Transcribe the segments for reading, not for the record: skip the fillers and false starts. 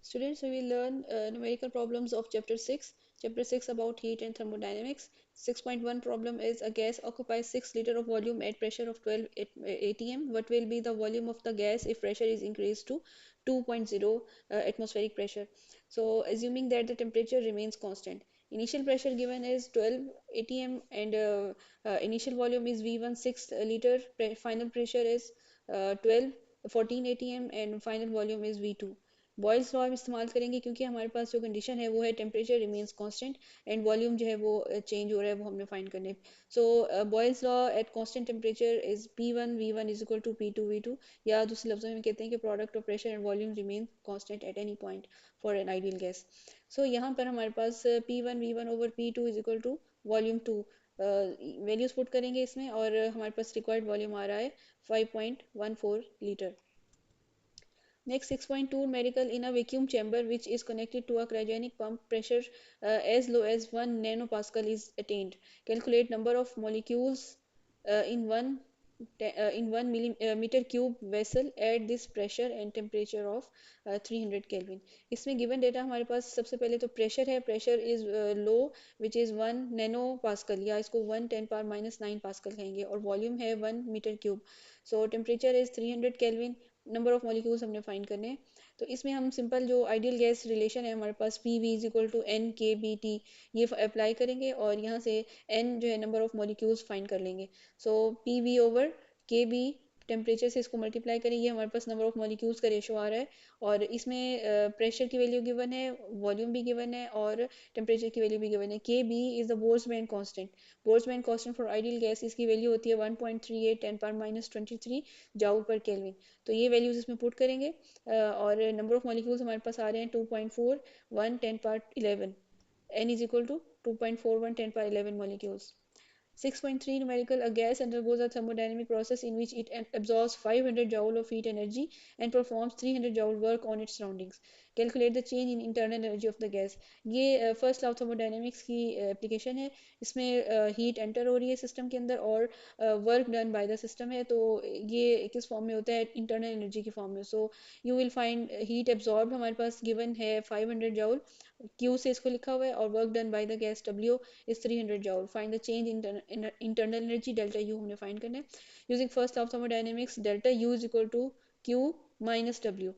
Students, we will learn numerical problems of chapter 6. Chapter 6 about heat and thermodynamics. 6.1 problem is a gas occupies 6 liter of volume at pressure of 12 atm. What will be the volume of the gas if pressure is increased to 2.0 atmospheric pressure? So, assuming that the temperature remains constant. Initial pressure given is 12 atm and initial volume is V1 6 liter. Final pressure is 12 14 atm and final volume is V2. Boyle's law हम इस्तेमाल करेंगे क्योंकि हमारे पास जो condition है वो है temperature remains constant and volume जो है वो चेंज हो रहा है वो हमने फाइंड करने so Boyle's law at constant temperature is P1 V1 is equal to P2 V2 या दूसरे लफ्जों में कहते हैं कि product of pressure and volume remain constant at any point for an ideal gas so यहाँ पर हमारे पास P1 V1 over P2 is equal to volume 2 values put करेंगे इसमें और हमारे पास रिक्वायर्ड वॉल्यूम आ रहा है 5.14 litre. Next, 6.2 numerical in a vacuum chamber which is connected to a cryogenic pump pressure as low as 1 nanopascal is attained. Calculate number of molecules in one millimeter cube vessel at this pressure and temperature of 300 Kelvin. इसमें given data हमारे पास सबसे पहले तो pressure है pressure is low which is 1 nanopascal या इसको 1 10 power minus 9 pascal कहेंगे और volume है 1 meter cube. So temperature is 300 Kelvin. Number of molecules हमने फाइंड करने हैं तो इसमें हम सिंपल जो आइडियल गैस रिलेशन है हमारे पास P V is equal to N k B T ये अप्लाई करेंगे और यहाँ से एन जो है नंबर ऑफ मॉलिक्यूल्स फाइंड कर लेंगे so P V over K B temperature से इसको मल्टीप्लाई करेंगे हमारे पास नंबर ऑफ मॉलिक्यूल्स का रेशो आ रहा है और इसमें प्रेशर की वैल्यू गिवन है वॉल्यूम भी गिवन है और टेम्परेचर की वैल्यू भी गिवन है K B is the Boltzmann constant Boltzmann constant for ideal gas इसकी वैल्यू होती है 1.38 10 power minus 23 joule per kelvin तो ये वैल्यूज इसमें पुट करेंगे और नंबर ऑफ मॉलिक्यूल्स हमारे पास आ रहे हैं 2.4 1 10 power 11 n is equal to 2.41 10 power 11 molecules. 6.3 numerical a gas undergoes a thermodynamic process in which it absorbs 500 joule of heat energy and performs 300 joule work on its surroundings. Calculate the change in internal energy of the gas. ये first law of thermodynamics की application है इसमें heat enter हो रही है system के अंदर और work done by the system है तो ये किस फॉर्म में होता है इंटरनल एनर्जी की फॉर्म में so you will find heat absorb हमारे पास गिवन है 500 जूल क्यू से इसको लिखा हुआ है और work done by the gas W is 300 joule find the change in internal energy delta U हमने फाइंड करना है using first law of thermodynamics delta U is equal to Q minus W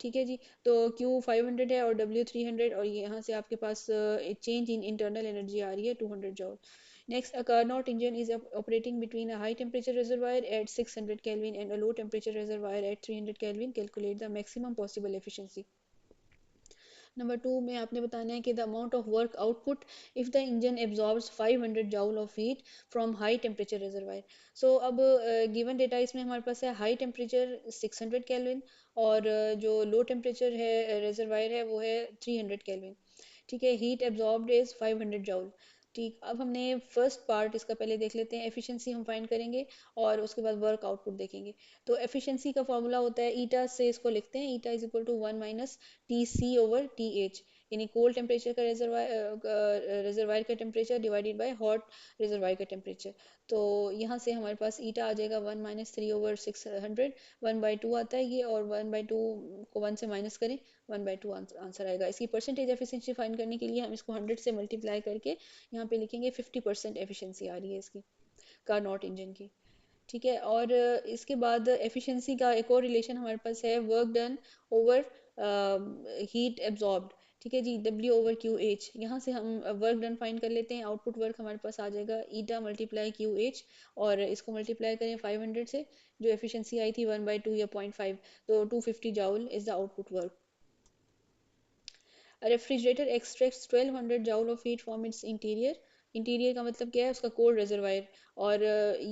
ठीक है जी तो Q 500 है और W 300 और यहाँ से आपके पास एक चेंज इन इंटरनल एनर्जी आ रही है 200 joule Next, a Carnot engine is operating between a high temperature reservoir at 600 Kelvin and a low temperature reservoir at 300 Kelvin. Calculate the maximum possible efficiency. Number 2 में आपने बताना है कि the amount of work output if the engine absorbs 500 joule of heat from high temperature reservoir so अब given data इसमें हमारे पास है high temperature 600 kelvin और जो लो टेम्परेचर है रिजर्वायर है वो है 300 केल्विन ठीक है हीट एब्जॉर्ब्ड इज 500 जूल ठीक अब हमने फर्स्ट पार्ट इसका पहले देख लेते हैं एफिशिएंसी हम फाइंड करेंगे और उसके बाद वर्क आउटपुट देखेंगे तो एफिशिएंसी का फॉर्मूला होता है ईटा से इसको लिखते हैं eta is equal to 1 minus T C over T H यानी कोल्ड टेम्परेचर का रिजर्वायर का temperature divided by hot reservoir का टेम्परेचर तो यहाँ से हमारे पास ईटा आ जाएगा 1 माइनस 3 ओवर 600 1/2 आता है ये और 1/2 को 1 से माइनस करें 1/2 आंसर आएगा इसकी परसेंटेज एफिशिएंसी फाइंड करने के लिए हम इसको 100 से मल्टीप्लाई करके यहाँ पे लिखेंगे 50% एफिशिएंसी आ रही है इसकी कार्नोट इंजन की ठीक है और इसके बाद एफिशिएंसी का एक और रिलेशन हमारे पास है work done over heat absorbed ठीक है जी W ओवर क्यू एच यहाँ से हम वर्क डन फाइंड कर लेते हैं आउटपुट वर्क हमारे पास आ जाएगा ईटा मल्टीप्लाई क्यू एच और इसको मल्टीप्लाई करें 500 से जो एफिशिएंसी आई थी 1/2 या 0.5 तो 250 joule is the output work A refrigerator extracts 1200 joule of heat from its interior. Interior का मतलब क्या है उसका कोल्ड रिजर्वायर और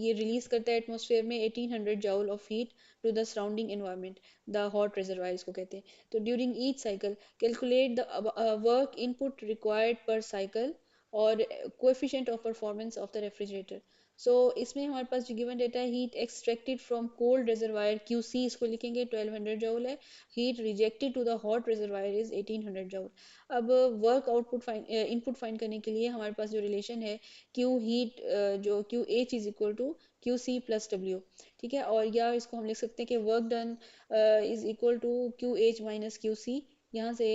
ये रिलीज करता है एटमॉस्फेयर में 1800 joule of heat to the surrounding environment the hot reservoir इसको कहते हैं तो during each cycle calculate the work input required पर साइकिल और coefficient of performance of the refrigerator so इसमें हमारे पास जो गिवन डेटा है heat extracted from cold reservoir QC इसको लिखेंगे 1200 जूल है heat rejected to the hot reservoir is 1800 joule अब वर्क आउटपुट इनपुट फाइंड करने के लिए हमारे पास जो रिलेशन है क्यू हीट जो Q H is equal to Q C plus W ठीक है और या इसको हम लिख सकते हैं कि work done is equal to Q H minus Q C यहाँ से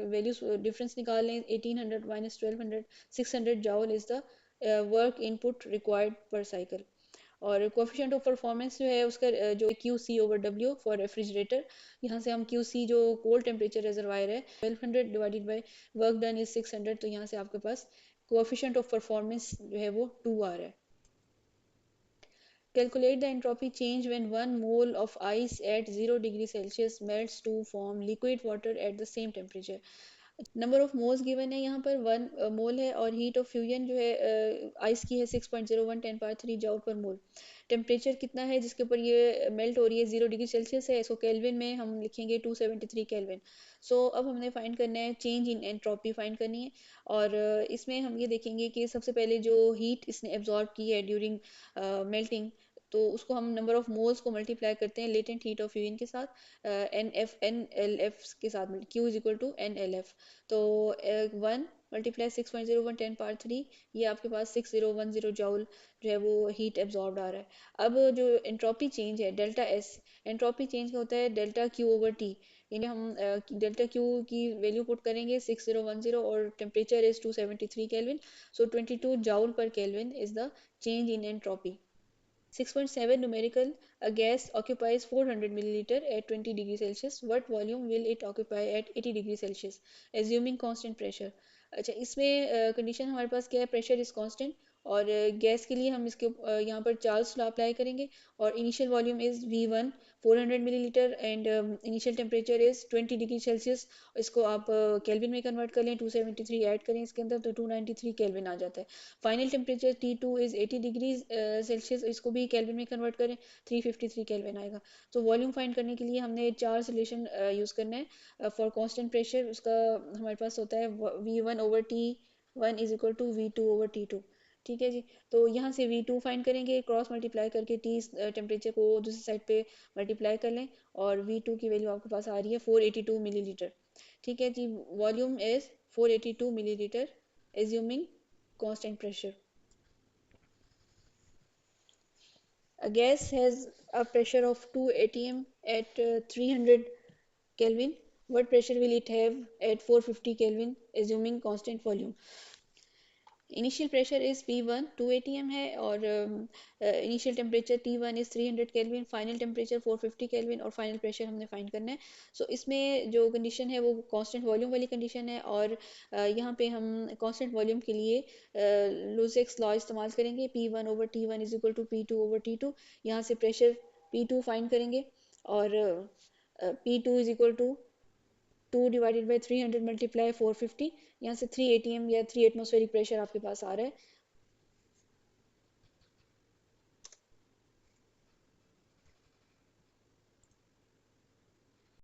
वैल्यूज डिफरेंस निकाल लें, 1800 minus 1200, 600 joule is the work input required पर साइकिल। और कोफिशिएंट ऑफ परफॉर्मेंस जो है उसका जो Q C over W for refrigerator, यहाँ से हम क्यू सी जो कोल्ड टेम्परेचर रिजर्वायर है 1200 divided by work done is 600, तो यहाँ से आपके पास कोफिशिएंट ऑफ परफॉर्मेंस जो है वो 2 आ रहा है। Calculate the entropy change when 1 mole of ice at 0 degree Celsius melts to form liquid water at the same temperature. Number of moles given है यहाँ पर 1 मोल है, और हीट ऑफ फ्यूजन जो है आइस की है 6.01 10 पावर 3 जाउल पर मोल। टेम्परेचर कितना है जिसके ऊपर ये मेल्ट हो रही है, 0 डिग्री सेल्सियस है, इसको केल्विन में हम लिखेंगे 273 केल्विन। सो अब हमने फाइंड करना है चेंज इन एंट्रोपी फाइंड करनी है, और इसमें हम ये देखेंगे कि सबसे पहले जो हीट इसने एब्जॉर्ब की है ड्यूरिंग मेल्टिंग, तो उसको हम नंबर ऑफ मोल्स को मल्टीप्लाई करते हैं लेटेंट हीट ऑफ फ्यूजन के साथ, एन एल एफ के साथ, Q is equal to N L F. तो 1 × 6.01 10 पावर 3, ये आपके पास 6010 जाउल जो है वो हीट एब्जॉर्ब आ रहा है। अब जो एंट्रोपी चेंज है डेल्टा एस, एंट्रोपी चेंज का होता है डेल्टा क्यू ओवर टी, यानी हम डेल्टा क्यू की वैल्यू पुट करेंगे 6010 और temperature is 273 kelvin, so 22 joule per kelvin is the change in entropy. 6.7 numerical. A gas occupies 400 milliliter at 20 degree Celsius. What volume will it occupy at 80 degree Celsius? Assuming constant pressure. अच्छा, इसमें condition हमारे पास क्या है, pressure is constant, और gas के लिए हम इसके यहाँ पर चार्ल्स लॉ अप्लाई करेंगे, और initial volume is V1 400 millilitre and initial temperature is 20 degree Celsius. इसको आप केल्विन में कन्वर्ट कर लें, 273 ऐड करें इसके अंदर तो 293 केल्विन आ जाता है। Final temperature T2 is 80 degree Celsius, इसको भी केल्विन में कन्वर्ट करें 353 केल्विन आएगा। तो वॉल्यूम फाइंड करने के लिए हमने चार सोल्यूशन यूज़ करना है। फॉर कांस्टेंट प्रेशर उसका हमारे पास होता है V1 over T1 is equal to V2 over T2। ठीक है जी, तो यहाँ से V2 फाइंड करेंगे, क्रॉस मल्टीप्लाई करके T टेम्परेचर को दूसरी साइड पे मल्टीप्लाई कर लें, और V2 की वैल्यू आपके पास आ रही है 482 मिलीलीटर। ठीक है जी, volume is 482 millilitre assuming constant pressure. A gas has a pressure of 2 atm at 300 Kelvin. What pressure will it have at 450 Kelvin assuming constant volume? Initial pressure is P1 2 atm है, और initial temperature T1 is 300 kelvin, final temperature 450 kelvin, और final pressure हमने find करना है। सो इसमें जो condition है वो कांस्टेंट वॉल्यूम वाली कंडीशन है, और यहाँ पे हम कांस्टेंट वॉल्यूम के लिए लुसेक्स लॉ इस्तेमाल करेंगे, P1 over T1 is equal to P2 over T2। यहाँ से प्रेशर P2 फाइंड करेंगे, और P2 is equal to 2 divided by 300 multiply 450, यहाँ से 3 atm या 3 एटमॉस्फेरिक प्रेशर आपके पास आ रहा है,